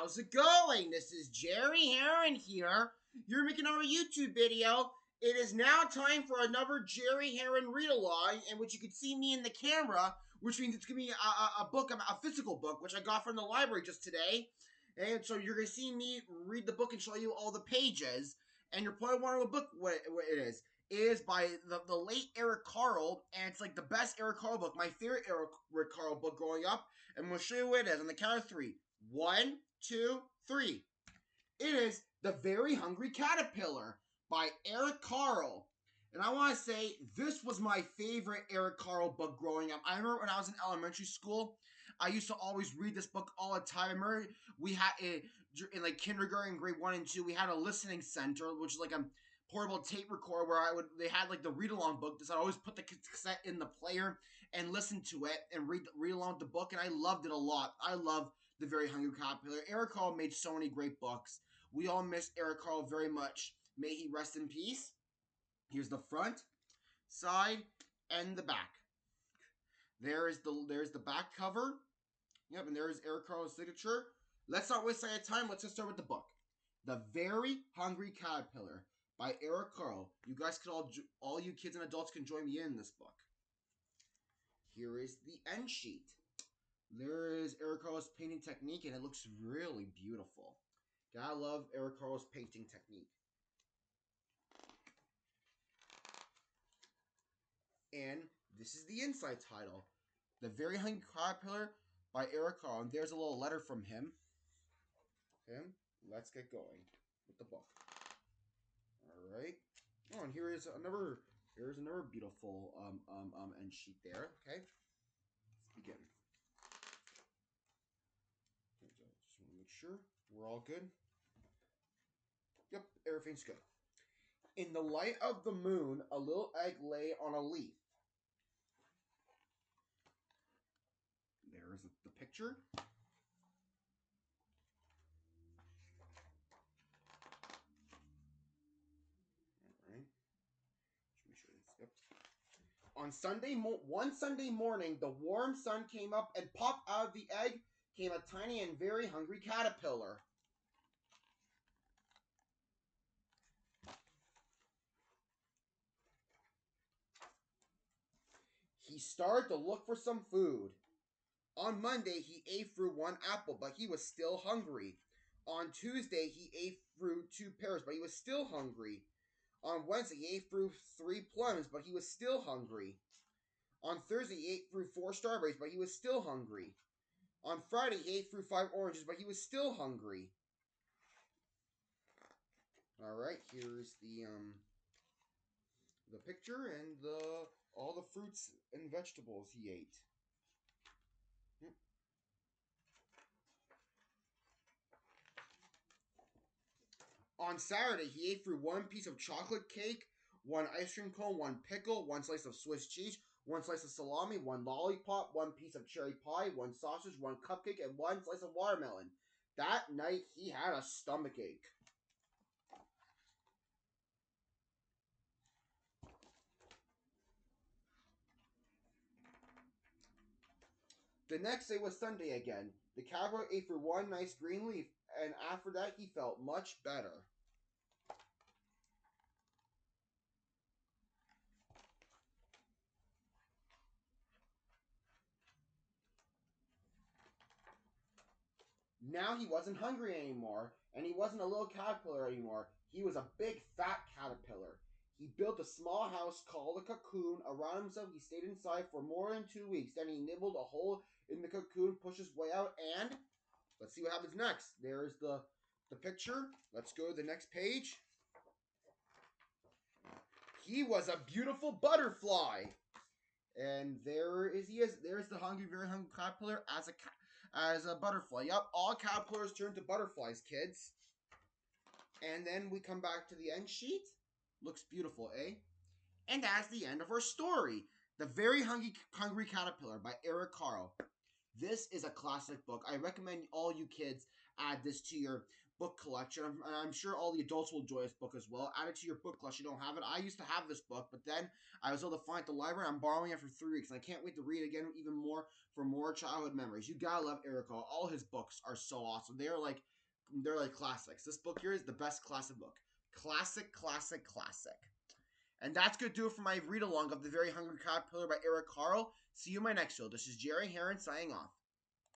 how's it going? This is Jerry Heron here. You're making our YouTube video. It is now time for another Jerry Heron read-along, in which you can see me in the camera, which means it's going to be a book, a physical book, which I got from the library just today. And so you're going to see me read the book and show you all the pages. And you're probably wondering what it is. It is by the late Eric Carle, and it's like the best Eric Carle book, my favorite Eric Carle book growing up. And we'll show you what it is on the count of three. 1, 2, 3. It is The Very Hungry Caterpillar by Eric Carle. And I want to say, this was my favorite Eric Carle book growing up. I remember when I was in elementary school, I used to always read this book all the time. I remember we had, in like kindergarten, grade 1 and 2, we had a listening center, which is like a portable tape recorder where they had like the read-along book. So I always put the cassette in the player and listen to it and read along with the book, and I loved it a lot. I love The Very Hungry Caterpillar. Eric Carle made so many great books. We all miss Eric Carle very much. May he rest in peace. Here's the front, side, and the back. There's the back cover. Yep, and there's Eric Carle's signature. Let's not waste any time. Let's just start with the book. The Very Hungry Caterpillar by Eric Carle. You guys can all you kids and adults can join me in this book. Here is the end sheet. There is Eric Carle's painting technique, and it looks really beautiful. Gotta love Eric Carle's painting technique. And this is the inside title. The Very Hungry Caterpillar by Eric Carle. And there's a little letter from him. Okay, let's get going with the book. Alright. Oh, and here's another beautiful end sheet there. Okay. Let's begin. Just want to make sure we're all good. Yep, everything's good. In the light of the moon, a little egg lay on a leaf. There's the picture. On one Sunday morning, the warm sun came up, and popped out of the egg came a tiny and very hungry caterpillar. He started to look for some food. On Monday, he ate through 1 apple, but he was still hungry. On Tuesday, he ate through 2 pears, but he was still hungry. On Wednesday, he ate through 3 plums, but he was still hungry. On Thursday, he ate through 4 strawberries, but he was still hungry. On Friday, he ate through 5 oranges, but he was still hungry. Alright, here's the picture and all the fruits and vegetables he ate. On Saturday, he ate through 1 piece of chocolate cake, 1 ice cream cone, 1 pickle, 1 slice of Swiss cheese, 1 slice of salami, 1 lollipop, 1 piece of cherry pie, 1 sausage, 1 cupcake, and 1 slice of watermelon. That night, he had a stomachache. The next day was Sunday again. The caterpillar ate through 1 nice green leaf, and after that, he felt much better. Now he wasn't hungry anymore, and he wasn't a little caterpillar anymore. He was a big, fat caterpillar. He built a small house called a cocoon. Around himself, he stayed inside for more than 2 weeks. Then he nibbled a hole in the cocoon, pushed his way out, and let's see what happens next. There's the picture. Let's go to the next page. He was a beautiful butterfly. And there's the very hungry caterpillar as a butterfly. Yup, all caterpillars turn to butterflies, kids. And then we come back to the end sheet. Looks beautiful, eh? And that's the end of our story. The Very Hungry Caterpillar by Eric Carle. This is a classic book. I recommend all you kids add this to your book collection. I'm sure all the adults will enjoy this book as well. Add it to your book collection. You don't have it. I used to have this book, but then I was able to find it at the library. I'm borrowing it for 3 weeks, and I can't wait to read it again even more for more childhood memories. You gotta love Eric Carle. All his books are so awesome. They're like classics. This book here is the best classic book. Classic, classic, classic. And that's going to do it for my read along of The Very Hungry Caterpillar by Eric Carle. See you in my next show. This is Jerry Heron signing off.